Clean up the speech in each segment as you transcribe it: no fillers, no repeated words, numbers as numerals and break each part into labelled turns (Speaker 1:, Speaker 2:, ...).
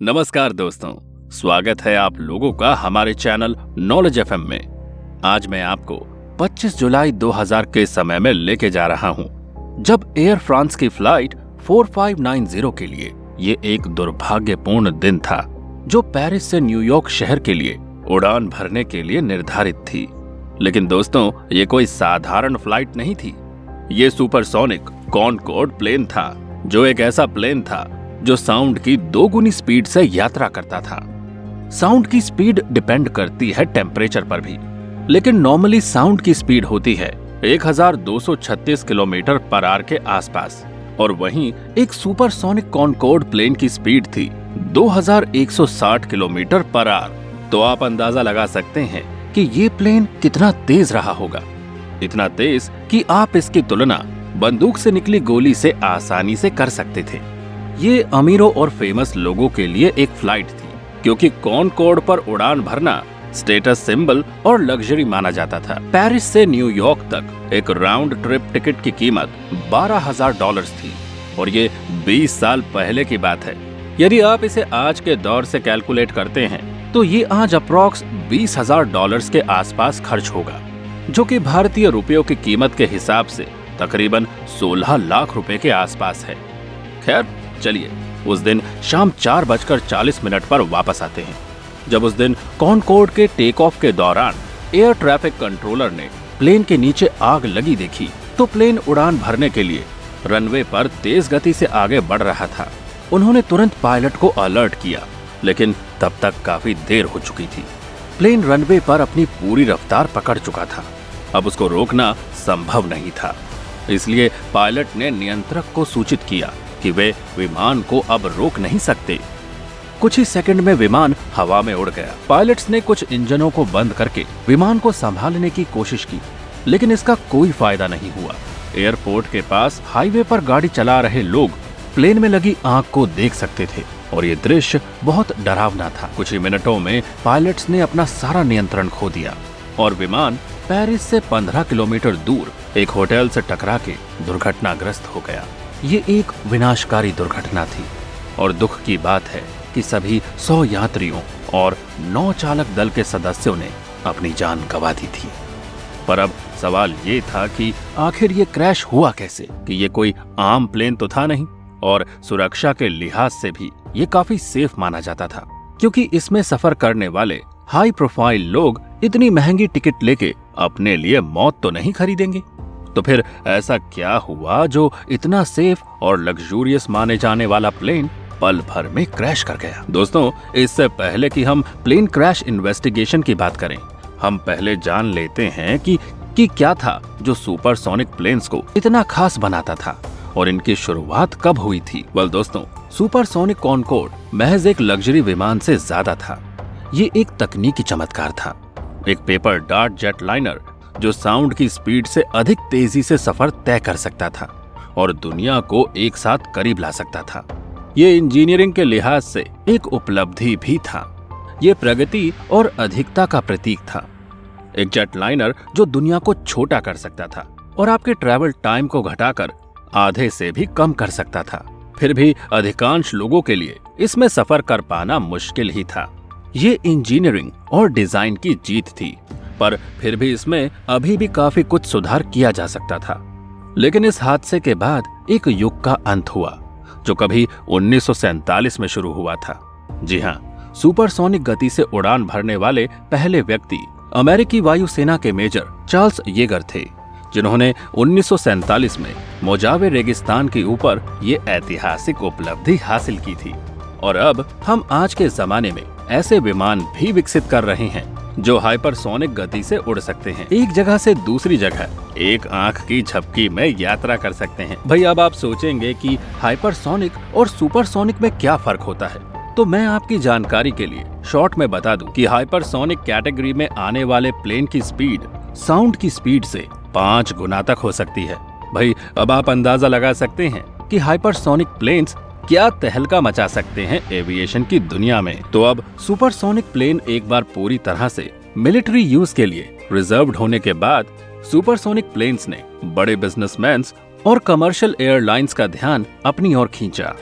Speaker 1: नमस्कार दोस्तों, स्वागत है आप लोगों का हमारे चैनल नॉलेज एफएम में। आज मैं आपको 25 जुलाई 2000 के समय में लेके जा रहा हूं, जब एयर फ्रांस की फ्लाइट 4590 के लिए ये एक दुर्भाग्यपूर्ण दिन था, जो पेरिस से न्यूयॉर्क शहर के लिए उड़ान भरने के लिए निर्धारित थी। लेकिन दोस्तों, ये कोई साधारण फ्लाइट नहीं थी। ये सुपरसोनिक कॉनकॉर्ड प्लेन था, जो एक ऐसा प्लेन था जो साउंड की 2 गुनी स्पीड से यात्रा करता था। साउंड की स्पीड डिपेंड करती है टेम्परेचर पर भी, लेकिन नॉर्मली साउंड की स्पीड होती है 1236 किलोमीटर पर आवर के आसपास, और वहीं एक सुपरसोनिक कॉनकॉर्ड प्लेन की स्पीड थी 2160 किलोमीटर पर आवर। तो आप अंदाजा लगा सकते हैं कि ये प्लेन कितना तेज रहा होगा। इतना तेज कि आप इसकी तुलना बंदूक से निकली गोली से आसानी से कर सकते थे। ये अमीरों और फेमस लोगों के लिए एक फ्लाइट थी, क्योंकि कॉनकॉर्ड पर उड़ान भरना स्टेटस सिंबल और लग्जरी माना जाता था। पेरिस से न्यूयॉर्क तक एक राउंड ट्रिप टिकट की कीमत $12,000 थी, और ये 20 साल पहले की बात है। यदि आप इसे आज के दौर से कैलकुलेट करते हैं तो ये आज अप्रॉक्स $20,000 के आसपास खर्च होगा, जो कि भारतीय रुपयों की कीमत के हिसाब से तकरीबन 16 लाख रुपए के आसपास है। खैर, चलिए उस दिन शाम 4:40 पर वापस आते हैं, जब उस दिन कॉनकॉर्ड के टेक ऑफ के दौरान एयर ट्रैफिक कंट्रोलर ने प्लेन के नीचे आग लगी देखी, तो प्लेन उड़ान भरने के लिए रनवे पर तेज गति से आगे बढ़ रहा था। उन्होंने तुरंत पायलट को अलर्ट किया, लेकिन तब तक काफी देर हो चुकी थी। प्लेन रनवे पर अपनी पूरी रफ्तार पकड़ चुका था। अब उसको रोकना संभव नहीं था, इसलिए पायलट ने नियंत्रक को सूचित किया कि वे विमान को अब रोक नहीं सकते। कुछ ही सेकंड में विमान हवा में उड़ गया। पायलट्स ने कुछ इंजनों को बंद करके विमान को संभालने की कोशिश की, लेकिन इसका कोई फायदा नहीं हुआ। एयरपोर्ट के पास हाईवे पर गाड़ी चला रहे लोग प्लेन में लगी आग को देख सकते थे, और ये दृश्य बहुत डरावना था। कुछ ही मिनटों में पायलट्स ने अपना सारा नियंत्रण खो दिया, और विमान पेरिस से 15 किलोमीटर दूर एक होटल से टकरा के दुर्घटनाग्रस्त हो गया। ये एक विनाशकारी दुर्घटना थी, और दुख की बात है कि सभी 100 यात्रियों और 9 चालक दल के सदस्यों ने अपनी जान गंवा दी थी। पर अब सवाल ये था कि आखिर ये क्रैश हुआ कैसे, कि ये कोई आम प्लेन तो था नहीं, और सुरक्षा के लिहाज से भी ये काफी सेफ माना जाता था, क्योंकि इसमें सफर करने वाले हाई प्रोफाइल लोग इतनी महंगी टिकट लेके अपने लिए मौत तो नहीं खरीदेंगे। तो फिर ऐसा क्या हुआ जो इतना सेफ और लग्जूरियस माने जाने वाला प्लेन पल भर में क्रैश कर गया? दोस्तों, इससे पहले कि हम प्लेन क्रैश इन्वेस्टिगेशन की बात करें, हम पहले जान लेते हैं कि क्या था जो सुपरसोनिक प्लेन्स को इतना खास बनाता था, और इनकी शुरुआत कब हुई थी। वेल दोस्तों, सुपरसोनिक कॉनकॉर्ड महज एक लग्जरी विमान से ज्यादा था। ये एक तकनीकी चमत्कार था, एक पेपर डार्ट जेट लाइनर जो साउंड की स्पीड से अधिक तेजी से सफर तय कर सकता था और दुनिया को एक साथ करीब ला सकता था। ये इंजीनियरिंग के लिहाज से एक उपलब्धि भी था। ये प्रगति और अधिकता का प्रतीक था। एक जेट लाइनर जो दुनिया को छोटा कर सकता था और आपके ट्रैवल टाइम को घटाकर आधे से भी कम कर सकता था। फिर भी अधिकांश लोगों के लिए इसमें सफर कर पाना मुश्किल ही था। ये इंजीनियरिंग और डिजाइन की जीत थी, पर फिर भी इसमें अभी भी काफी कुछ सुधार किया जा सकता था। लेकिन इस हादसे के बाद एक युग का अंत हुआ, जो कभी 1947 में शुरू हुआ था। जी हाँ, सुपरसोनिक गति से उड़ान भरने वाले पहले व्यक्ति अमेरिकी वायुसेना के मेजर चार्ल्स येगर थे, जिन्होंने 1947 में मोजावे रेगिस्तान के ऊपर ये ऐतिहासिक उपलब्धि हासिल की थी। और अब हम आज के जमाने में ऐसे विमान भी विकसित कर रहे हैं जो हाइपरसोनिक गति से उड़ सकते हैं, एक जगह से दूसरी जगह एक आंख की झपकी में यात्रा कर सकते हैं। भाई, अब आप सोचेंगे कि हाइपरसोनिक और सुपरसोनिक में क्या फर्क होता है, तो मैं आपकी जानकारी के लिए शॉर्ट में बता दूं कि हाइपरसोनिक कैटेगरी में आने वाले प्लेन की स्पीड साउंड की स्पीड से 5 गुना तक हो सकती है। भाई, अब आप अंदाजा लगा सकते हैं कि हाइपरसोनिक प्लेन्स क्या तहलका मचा सकते हैं एविएशन की दुनिया में। तो अब सुपरसोनिक प्लेन एक बार पूरी तरह से मिलिट्री यूज के लिए रिजर्व्ड होने के बाद सुपरसोनिक प्लेन्स ने बड़े बिजनेसमैन्स और कमर्शियल एयरलाइंस का ध्यान अपनी ओर खींचा।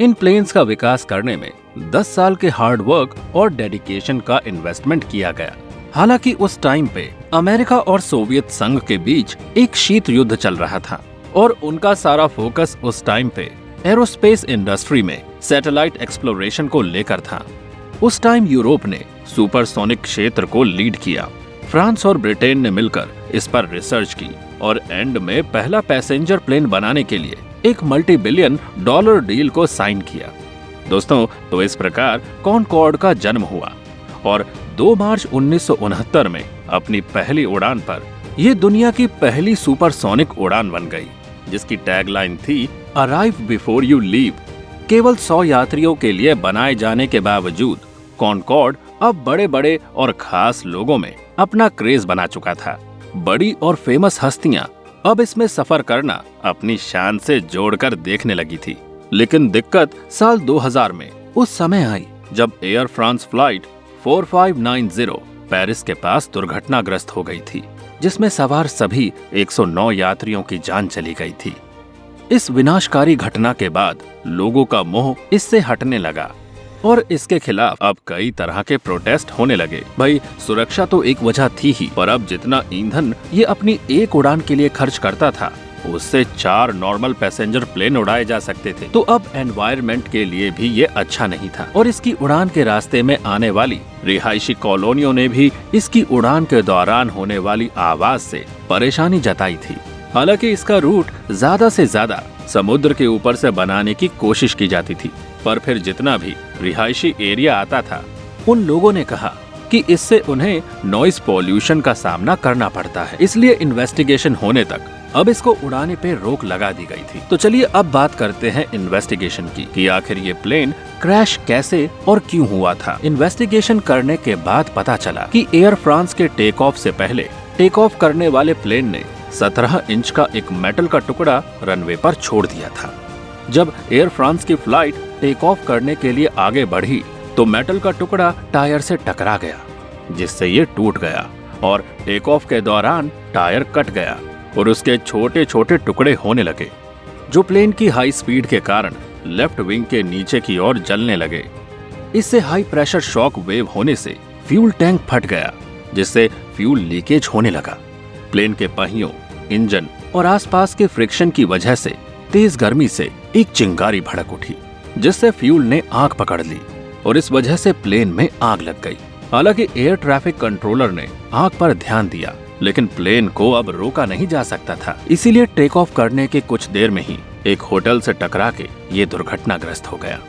Speaker 1: इन प्लेन्स का विकास करने में 10 साल के हार्ड वर्क और डेडिकेशन का इन्वेस्टमेंट किया गया। हालांकि उस टाइम पे अमेरिका और सोवियत संघ के बीच एक शीत युद्ध चल रहा था और उनका सारा फोकस उस टाइम पे एरोस्पेस इंडस्ट्री में सैटेलाइट एक्सप्लोरेशन को लेकर था। उस टाइम यूरोप ने सुपरसोनिक क्षेत्र को लीड किया। फ्रांस और ब्रिटेन ने मिलकर इस पर रिसर्च की और एंड में पहला पैसेंजर प्लेन बनाने के लिए एक $multi-billion डील को साइन किया। दोस्तों, तो इस प्रकार कॉनकॉर्ड का जन्म हुआ और 2 मार्च 1969 में अपनी पहली उड़ान पर यह दुनिया की पहली सुपरसोनिक उड़ान बन गई, जिसकी टैगलाइन थी अराइव बिफोर यू लीव। केवल 100 यात्रियों के लिए बनाए जाने के बावजूद कॉनकॉर्ड अब बड़े बड़े और खास लोगों में अपना क्रेज बना चुका था। बड़ी और फेमस हस्तियां अब इसमें सफर करना अपनी शान से जोड़कर देखने लगी थी। लेकिन दिक्कत साल 2000 में उस समय आई जब एयर फ्रांस फ्लाइट 4590 पेरिस के पास दुर्घटनाग्रस्त हो गई थी, जिसमें सवार सभी 109 यात्रियों की जान चली गई थी। इस विनाशकारी घटना के बाद लोगों का मोह इससे हटने लगा और इसके खिलाफ अब कई तरह के प्रोटेस्ट होने लगे। भाई, सुरक्षा तो एक वजह थी ही, पर अब जितना ईंधन ये अपनी एक उड़ान के लिए खर्च करता था, उससे 4 नॉर्मल पैसेंजर प्लेन उड़ाए जा सकते थे। तो अब एनवायरनमेंट के लिए भी ये अच्छा नहीं था और इसकी उड़ान के रास्ते में आने वाली रिहायशी कॉलोनियों ने भी इसकी उड़ान के दौरान होने वाली आवाज से परेशानी जताई थी। हालांकि इसका रूट ज्यादा से ज्यादा समुद्र के ऊपर से बनाने की कोशिश की जाती थी, पर फिर जितना भी रिहायशी एरिया आता था, उन लोगों ने कहा कि इससे उन्हें नॉइस पॉल्यूशन का सामना करना पड़ता है, इसलिए इन्वेस्टिगेशन होने तक अब इसको उड़ाने पे रोक लगा दी गई थी। तो चलिए अब बात करते हैं इन्वेस्टिगेशन की कि आखिर ये प्लेन क्रैश कैसे और क्यों हुआ था। इन्वेस्टिगेशन करने के बाद पता चला कि एयर फ्रांस के टेक ऑफ से पहले टेक ऑफ करने वाले प्लेन ने 17 इंच का एक मेटल का टुकड़ा रनवे पर छोड़ दिया था। जब एयर फ्रांस की फ्लाइट टेक ऑफ करने के लिए आगे बढ़ी तो मेटल का टुकड़ा टायर से टकरा गया, जिससे ये टूट गया और टेक ऑफ के दौरान टायर कट गया और उसके छोटे छोटे टुकड़े होने लगे, जो प्लेन की हाई स्पीड के कारण लेफ्ट विंग के नीचे की ओर जलने लगे। इससे हाई प्रेशर शॉक वेव होने से फ्यूल टैंक फट गया, जिससे फ्यूल लीकेज होने लगा। प्लेन के पहियों, इंजन और आसपास के फ्रिक्शन की वजह से तेज गर्मी से एक चिंगारी भड़क उठी, जिससे फ्यूल ने आग पकड़ ली और इस वजह से प्लेन में आग लग गई। हालांकि एयर ट्रैफिक कंट्रोलर ने आग पर ध्यान दिया, लेकिन प्लेन को अब रोका नहीं जा सकता था, इसीलिए टेक ऑफ करने के कुछ देर में ही एक होटल से टकरा के ये दुर्घटनाग्रस्त हो गया।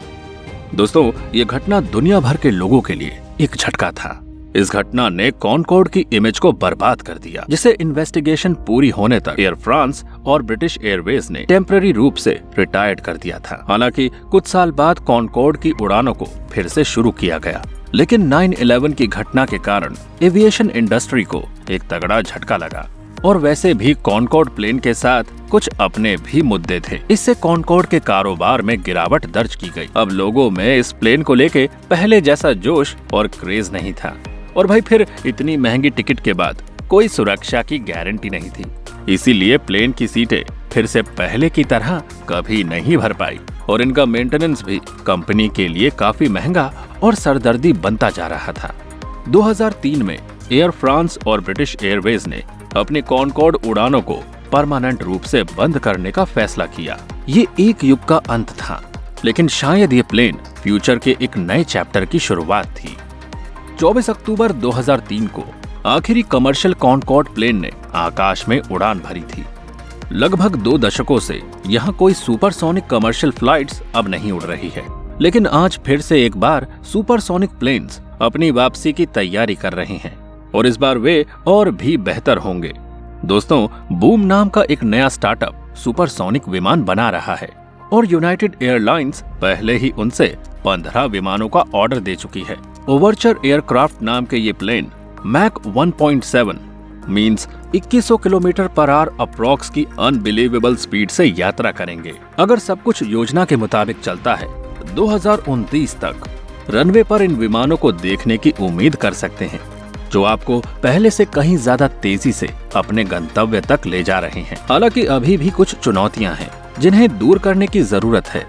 Speaker 1: दोस्तों, ये घटना दुनिया भर के लोगों के लिए एक झटका था। इस घटना ने कॉनकॉर्ड की इमेज को बर्बाद कर दिया, जिसे इन्वेस्टिगेशन पूरी होने तक एयर फ्रांस और ब्रिटिश एयरवेज ने टेम्पररी रूप से रिटायर्ड कर दिया था। हालांकि कुछ साल बाद कॉनकॉर्ड की उड़ानों को फिर से शुरू किया गया, लेकिन 9/11 की घटना के कारण एविएशन इंडस्ट्री को एक तगड़ा झटका लगा और वैसे भी कॉनकॉर्ड प्लेन के साथ कुछ अपने भी मुद्दे थे। इससे कॉनकॉर्ड के कारोबार में गिरावट दर्ज की गई। अब लोगों में इस प्लेन को लेके पहले जैसा जोश और क्रेज नहीं था और भाई फिर इतनी महंगी टिकट के बाद कोई सुरक्षा की गारंटी नहीं थी, इसीलिए प्लेन की सीटें फिर से पहले की तरह कभी नहीं भर पाई और इनका मेंटेनेंस भी कंपनी के लिए काफी महंगा और सरदर्दी बनता जा रहा था। 2003 में एयर फ्रांस और ब्रिटिश एयरवेज ने अपने कॉनकॉर्ड उड़ानों को परमानेंट रूप से बंद करने का फैसला किया। ये एक युग का अंत था, लेकिन शायद ये प्लेन फ्यूचर के एक नए चैप्टर की शुरुआत थी। 24 अक्टूबर 2003 को आखिरी कमर्शियल कॉनकॉर्ड प्लेन ने आकाश में उड़ान भरी थी। लगभग 2 दशकों से यहाँ कोई सुपरसोनिक कमर्शियल फ्लाइट्स अब नहीं उड़ रही है, लेकिन आज फिर से एक बार सुपरसोनिक प्लेन्स अपनी वापसी की तैयारी कर रहे हैं और इस बार वे और भी बेहतर होंगे। दोस्तों, बूम नाम का एक नया स्टार्टअप सुपरसोनिक विमान बना रहा है और यूनाइटेड एयरलाइंस पहले ही उनसे 15 विमानों का ऑर्डर दे चुकी है। ओवरचर एयरक्राफ्ट नाम के ये plane Mach 1.7 means 2100 kilometre per hour approx की अनबिलीवेबल स्पीड से यात्रा करेंगे। अगर सब कुछ योजना के मुताबिक चलता है, 2029 तक रनवे पर इन विमानों को देखने की उम्मीद कर सकते हैं, जो आपको पहले से कहीं ज्यादा तेजी से अपने गंतव्य तक ले जा रहे हैं। हालांकि अभी भी कुछ चुनौतियां हैं जिन्हें दूर करने की जरूरत है।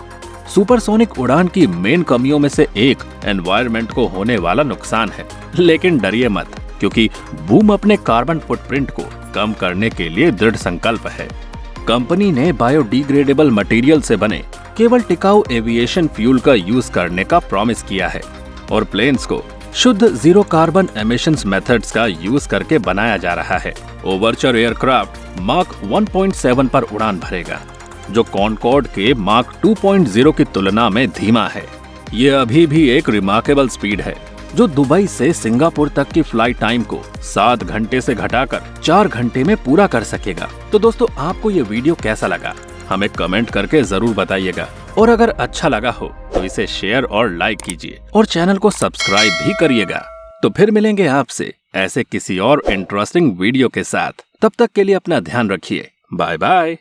Speaker 1: सुपरसोनिक उड़ान की मेन कमियों में से एक एनवायरनमेंट को होने वाला नुकसान है, लेकिन डरिए मत, क्योंकि बूम अपने कार्बन फुटप्रिंट को कम करने के लिए दृढ़ संकल्प है। कंपनी ने बायोडिग्रेडेबल मटेरियल से बने केवल टिकाऊ एविएशन फ्यूल का यूज करने का प्रॉमिस किया है और प्लेन्स को शुद्ध जीरो कार्बन एमिशंस मेथड्स का यूज करके बनाया जा रहा है। ओवरचर एयरक्राफ्ट मार्क 1.7 पर उड़ान भरेगा, जो कॉनकॉर्ड के मार्क 2.0 की तुलना में धीमा है। ये अभी भी एक रिमार्केबल स्पीड है, जो दुबई से सिंगापुर तक की फ्लाइट टाइम को 7 घंटे से घटाकर 4 घंटे में पूरा कर सकेगा। तो दोस्तों, आपको ये वीडियो कैसा लगा हमें कमेंट करके जरूर बताइएगा, और अगर अच्छा लगा हो तो इसे शेयर और लाइक कीजिए और चैनल को सब्सक्राइब भी करिएगा। तो फिर मिलेंगे आपसे ऐसे किसी और इंटरेस्टिंग वीडियो के साथ। तब तक के लिए अपना ध्यान रखिए। Bye bye.